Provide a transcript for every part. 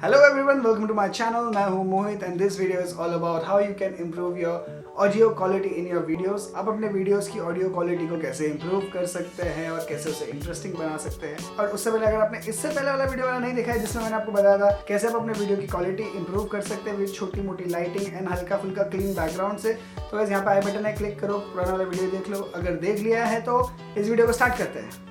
Hello everyone, welcome to my channel. मैं हूँ मोहित and this video is all about how you can improve your audio quality in your videos. आप अपने videos की audio quality को कैसे improve कर सकते हैं और कैसे उसे interesting बना सकते हैं। और उससे पहले अगर आपने इससे पहले वाला वीडियो नहीं देखा है जिसमें मैंने आपको बताया था कैसे आप अपने वीडियो की क्वालिटी इंप्रूव कर सकते हैं विद छोटी मोटी लाइटिंग एंड हल्का फुल्का क्लीन बैकग्राउंड से, तो वैसे यहाँ पे आई बटन है, क्लिक करो, पुराना वाला वीडियो देख लो। अगर देख लिया है तो इस वीडियो को स्टार्ट करते हैं।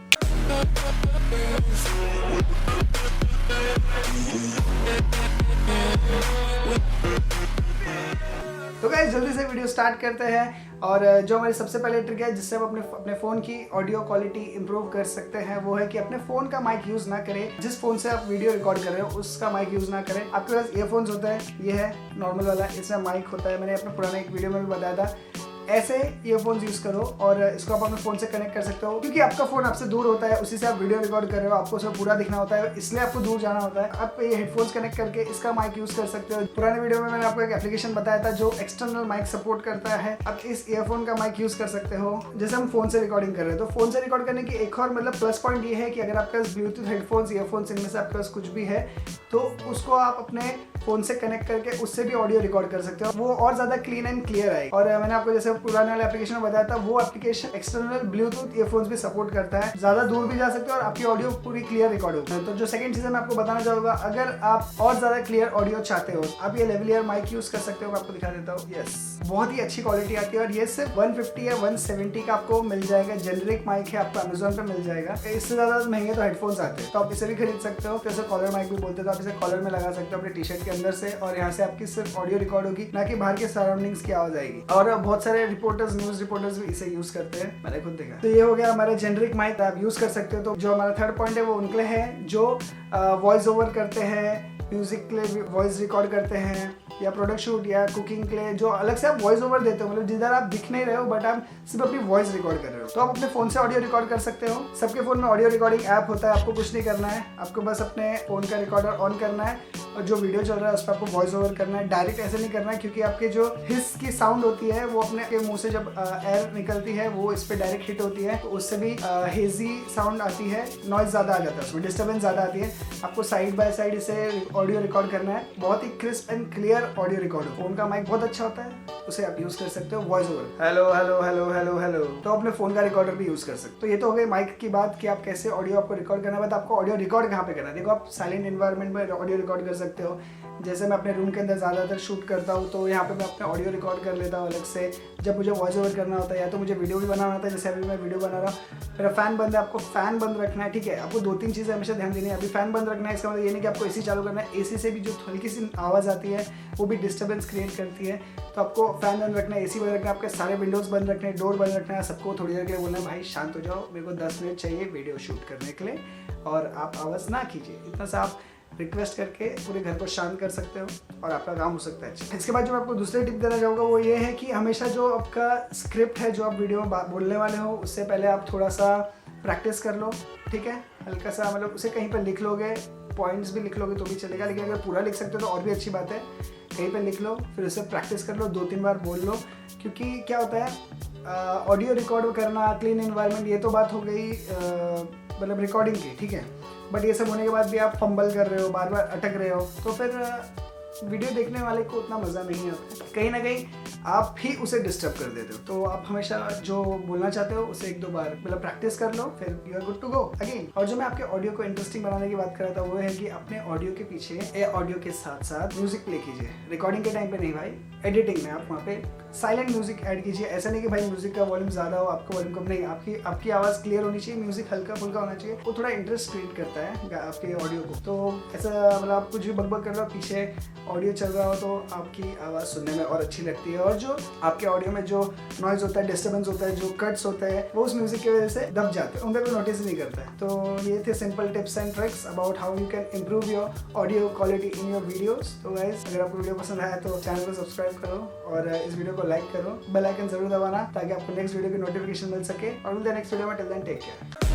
तो गाइस जल्दी से वीडियो स्टार्ट करते हैं। और जो हमारी सबसे पहले ट्रिक है जिससे आप अपने फ़ोन की ऑडियो क्वालिटी इंप्रूव कर सकते हैं वो है कि अपने फ़ोन का माइक यूज़ ना करें। जिस फ़ोन से आप वीडियो रिकॉर्ड कर रहे हो उसका माइक यूज़ ना करें। आपके पास ईयरफोन्स होता है, ये है नॉर्मल वाला, इसमें माइक होता है। मैंने अपने पुराने एक वीडियो में भी बताया था। ऐसे ईयरफोन्स यूज़ करो और इसको आप अपने फ़ोन से कनेक्ट कर सकते हो, क्योंकि आपका फ़ोन आपसे दूर होता है, उसी से आप वीडियो रिकॉर्ड कर रहे हो, आपको उसमें पूरा दिखना होता है, इसलिए आपको दूर जाना होता है। आप ये हेडफोन्स कनेक्ट करके इसका माइक यूज़ कर सकते हो। पुराने वीडियो में मैंने आपको एक एप्लीकेशन बताया था जो एक्सटर्नल माइक सपोर्ट करता है। आप इस ईयरफोन का माइक यूज़ कर सकते हो। जैसे हम फ़ोन से रिकॉर्डिंग कर रहे हैं तो फ़ोन से रिकॉर्ड करने की एक और मतलब प्लस पॉइंट ये है कि अगर आपके पास ब्लूटूथ हेडफोन्स, ईयरफोन्स, इनमें से आपके पास कुछ भी है तो उसको आप अपने फ़ोन से कनेक्ट करके उससे भी ऑडियो रिकॉर्ड कर सकते हो, वो और ज़्यादा क्लीन एंड क्लियर आएगी। और मैंने आपको जैसे पुराने वाले एप्लीकेशन में बताया था वो एप्लीकेशन एक्सटर्नल ब्लूटूथ ईयरफोन्स भी सपोर्ट करता है, ज़्यादा दूर भी जा सकते हो और आपकी ऑडियो पूरी क्लियर रिकॉर्ड होगी। तो जो सेकंड चीज़ है मैं आपको बताना चाहूँगा, अगर आप और ज़्यादा क्लियर ऑडियो चाहते हो आप ये लेवलियर माइक यूज़ कर सकते हो। मैं आपको दिखा देता हूँ। यस, बहुत ही अच्छी क्वालिटी आती है और ये सिर्फ 150 या 170 का आपको मिल जाएगा। जेनरिक माइक है, आपको अमेजोन पे मिल जाएगा। इससे ज़्यादा महंगे तो हेडफोन्स आते हैं, तो आप इसे भी खरीद सकते हो। जैसे कॉलर माइक भी बोलते हैं, तो आप इसे कॉलर में लगा सकते हो अपने टी शर्ट के अंदर से, और यहाँ से आपकी सिर्फ ऑडियो रिकॉर्ड होगी, ना कि बाहर के सराउंडिंग्स की आवाज आएगी। और बहुत सारे रिपोर्टर्स, न्यूज रिपोर्टर्स भी इसे यूज करते हैं, मैंने खुद देखा। तो ये हो गया हमारा जेनरिक माइक, आप यूज कर सकते हो। तो जो हमारा थर्ड पॉइंट है वो उनके लिए है जो वॉइस ओवर करते हैं, म्यूजिक के लिए वॉइस रिकॉर्ड करते हैं, या प्रोडक्ट शूट या कुकिंग के लिए, जो अलग से आप वॉइस ओवर देते हो, मतलब जिधर आप दिख नहीं रहे हो बट आप सिर्फ अपनी वॉइस रिकॉर्ड कर रहे हो, तो आप अपने फ़ोन से ऑडियो रिकॉर्ड कर सकते हो। सबके फ़ोन में ऑडियो रिकॉर्डिंग ऐप होता है, आपको कुछ नहीं करना है, आपको बस अपने फ़ोन का रिकॉर्डर ऑन करना है और जो वीडियो चल रहा है उस पर आपको वॉइस ओवर करना है। डायरेक्ट ऐसे नहीं करना है, क्योंकि आपके जो हिस की साउंड होती है वो अपने के मुंह से जब एयर निकलती है वो इस पर डायरेक्ट हिट होती है, तो उससे भी हेजी साउंड आती है, नॉइज ज़्यादा आ जाता है, उसमें डिस्टर्बेंस ज़्यादा आती है। आपको साइड बाय साइड इसे ऑडियो रिकॉर्ड करना है, बहुत ही crisp and clear audio record हो। फोन का माइक बहुत अच्छा होता है, उसे आप यूज कर सकते हो voice over, hello hello hello hello hello, तो अपने फोन का रिकॉर्डर भी यूज कर सकते हो। तो ये तो हो गई माइक की बात कि आप कैसे ऑडियो आपको रिकॉर्ड करना है। बट आपको ऑडियो रिकॉर्ड कहाँ पे करना है, देखो आप साइलेंट एनवायरनमेंट में ऑडियो रिकॉर्ड कर सकते हो। जैसे मैं अपने रूम के अंदर ज़्यादातर शूट करता हूँ तो यहाँ पे मैं अपने ऑडियो रिकॉर्ड कर लेता हूँ अलग से। जब मुझे वॉइस ओवर करना होता है या तो मुझे वीडियो भी बनाना होता है, जैसे अभी मैं वीडियो बना रहा हूँ, मेरा फ़ैन बंद है, आपको फ़ैन बंद रखना है, ठीक है। आपको दो तीन चीज़ें हमेशा ध्यान देनी है। अभी फ़ैन बंद रखना है, इसका मतलब ये नहीं कि आपको एसी चालू करना है। एसी से भी जो हल्की सी आवाज़ आती है वो भी डिस्टर्बेंस क्रिएट करती है, तो आपको फ़ैन बंद रखना है, एसी बंद रखना है, आपके सारे विंडोज़ बंद रखने हैं, डोर बंद रखना है। सबको थोड़ी देर के लिए बोलना है भाई शांत हो जाओ, मेरे को 10 मिनट चाहिए वीडियो शूट करने के लिए और आप आवाज़ ना कीजिए। इतना सा आप रिक्वेस्ट करके पूरे घर को शांत कर सकते हो और आपका काम हो सकता है अच्छा। इसके बाद जो मैं आपको दूसरी टिप देना चाहूँगा वो ये है कि हमेशा जो आपका स्क्रिप्ट है जो आप वीडियो में बोलने वाले हो उससे पहले आप थोड़ा सा प्रैक्टिस कर लो, ठीक है। हल्का सा मतलब उसे कहीं पर लिख लोगे, पॉइंट्स भी लिख लोगे तो भी चलेगा, लेकिन अगर पूरा लिख सकते हो तो और भी अच्छी बात है। कहीं पर लिख लो, फिर उसे प्रैक्टिस कर लो, 2-3 बार बोल लो, क्योंकि क्या होता है ऑडियो रिकॉर्ड करना, क्लीन एनवायरनमेंट, ये तो बात हो गई मतलब रिकॉर्डिंग की, ठीक है। बट ये सब होने के बाद भी आप फंबल कर रहे हो, बार बार अटक रहे हो, तो फिर वीडियो देखने वाले को उतना मज़ा नहीं आता। कहीं ना कहीं आप ही उसे डिस्टर्ब कर देते हो। तो आप हमेशा जो बोलना चाहते हो उसे 1-2 बार मतलब प्रैक्टिस कर लो, फिर you are good to go again. और जो मैं आपके ऑडियो को इंटरेस्टिंग बनाने की बात कर रहा था वो है कि अपने ऑडियो के पीछे या ऑडियो के साथ साथ म्यूजिक प्ले कीजिए। रिकॉर्डिंग के टाइम पे नहीं भाई, एडिटिंग में आप वहाँ पे साइलेंट म्यूजिक ऐड कीजिए। ऐसा नहीं कि भाई म्यूजिक का वॉल्यूम ज़्यादा हो, आपका वॉल्यूम कम नहीं, आपकी आवाज़ क्लियर होनी चाहिए, म्यूजिक हल्का फुल्का होना चाहिए। वो थोड़ा इंटरेस्ट क्रिएट करता है आपके ऑडियो को। तो ऐसा मतलब आप कुछ भी बकबक कर रहे हो, पीछे ऑडियो चल रहा हो तो आपकी आवाज़ सुनने में और अच्छी लगती है। और जो आपके ऑडियो में जो नॉइज होता है, डिस्टर्बेंस होता है, जो कट्स होता है, वो उस म्यूजिक की वजह से दब जाते हैं, उनका कोई नोटिस नहीं करता है। तो ये थे simple tips and tricks about how you can improve your audio quality in your videos. तो गाइस अगर आपको वीडियो पसंद आया तो चैनल को सब्सक्राइब करो और इस वीडियो को लाइक करो, बेल आइकन जरूर दबाना ताकि आपको नेक्स्ट वीडियो की नोटिफिकेशन मिल सके। और मिलते हैं नेक्स्ट वीडियो में, टिल देन टेक केयर।